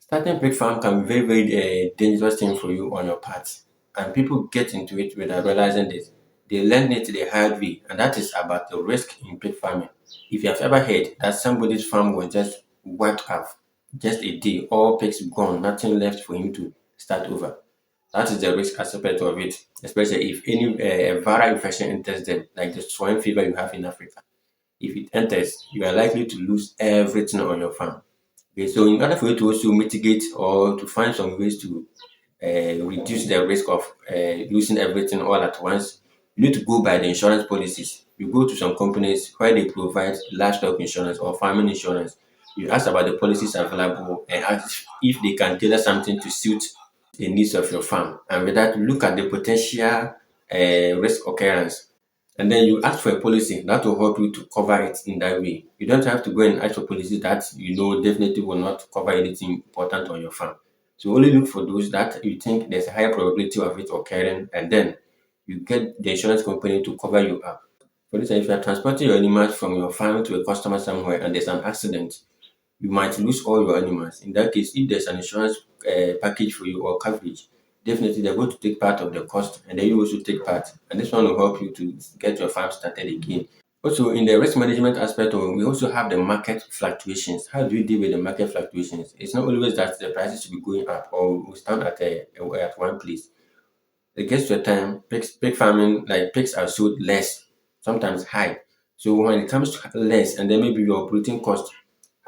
Starting pig farm can be very dangerous thing for you on your part, and people get into it without realizing this. They learn it the hard way, and that is about the risk in pig farming. If you have ever heard that somebody's farm was just wiped off, just a day, all pigs gone, nothing left for him to start over. That is the risk aspect of it, especially if any viral infection enters them, like the swine fever you have in Africa. If it enters, you are likely to lose everything on your farm. Okay, so in order for you to also mitigate or to find some ways to reduce the risk of losing everything all at once, you need to go by the insurance policies. You go to some companies where they provide livestock insurance or farming insurance. You ask about the policies available and ask if they can tailor something to suit the needs of your farm. And with that, look at the potential risk occurrence. And then you ask for a policy that will help you to cover it in that way. You don't have to go and ask for policies that you know definitely will not cover anything important on your farm. So only look for those that you think there's a higher probability of it occurring, and then you get the insurance company to cover you up. For instance, if you are transporting your animals from your farm to a customer somewhere and there's an accident, you might lose all your animals. In that case, if there's an insurance package for you or coverage, definitely they're going to take part of the cost and then you also take part. And this one will help you to get your farm started again. Also, in the risk management aspect, we also have the market fluctuations. How do you deal with the market fluctuations? It's not always that the prices will be going up or will stand at one place. It gets to a time, pig farming, like pigs are sold less, sometimes high. So when it comes to less, and then maybe your operating cost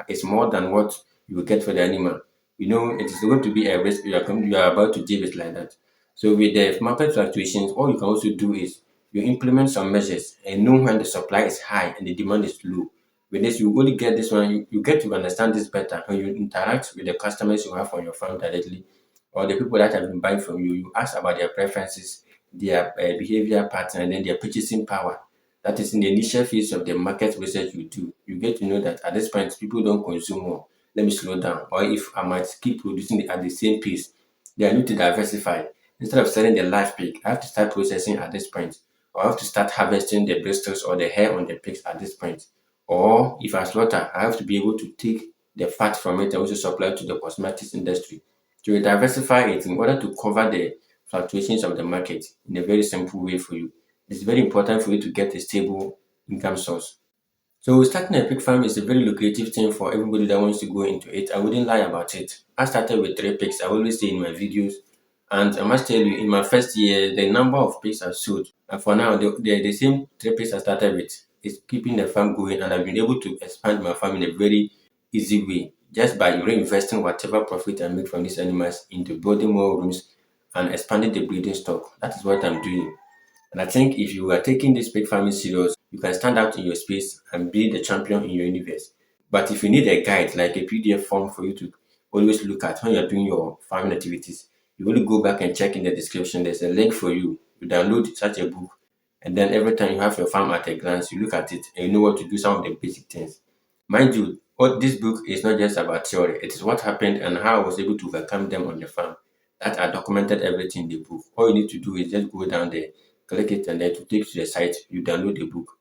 is more than what you will get for the animal, you know, it is going to be a risk you are about to deal with like that. So with the market fluctuations, all you can also do is you implement some measures and know when the supply is high and the demand is low. With this, you only get this one, you get to understand this better when you interact with the customers you have on your farm directly or the people that have been buying from you. You ask about their preferences, their behavior pattern, and then their purchasing power. That is in the initial phase of the market research you do. You get to know that at this point, people don't consume more. Let me slow down. Or if I might keep producing at the same pace, then I need to diversify. Instead of selling the live pig, I have to start processing at this point. Or I have to start harvesting the bristles or the hair on the pigs at this point. Or if I slaughter, I have to be able to take the fat from it and also supply to the cosmetics industry. To diversify it in order to cover the fluctuations of the market in a very simple way for you. It's very important for you to get a stable income source. So starting a pig farm is a very lucrative thing for everybody that wants to go into it. I wouldn't lie about it. I started with 3 pigs. I always say in my videos. And I must tell you, in my first year, the number of pigs I sold, and for now, the same 3 pigs I started with is keeping the farm going. And I've been able to expand my farm in a very easy way just by reinvesting whatever profit I make from these animals into building more rooms and expanding the breeding stock. That is what I'm doing. And I think if you are taking this pig farming serious, you can stand out in your space and be the champion in your universe. But if you need a guide, like a PDF form for you to always look at when you're doing your farming activities, you only go back and check in the description. There's a link for you. You download such a book, and then every time you have your farm at a glance, you look at it and you know what to do, some of the basic things. Mind you, what this book is not just about theory, it is what happened and how I was able to overcome them on the farm. That I documented everything in the book. All you need to do is just go down there, click it, and then to take to the site, you download the book.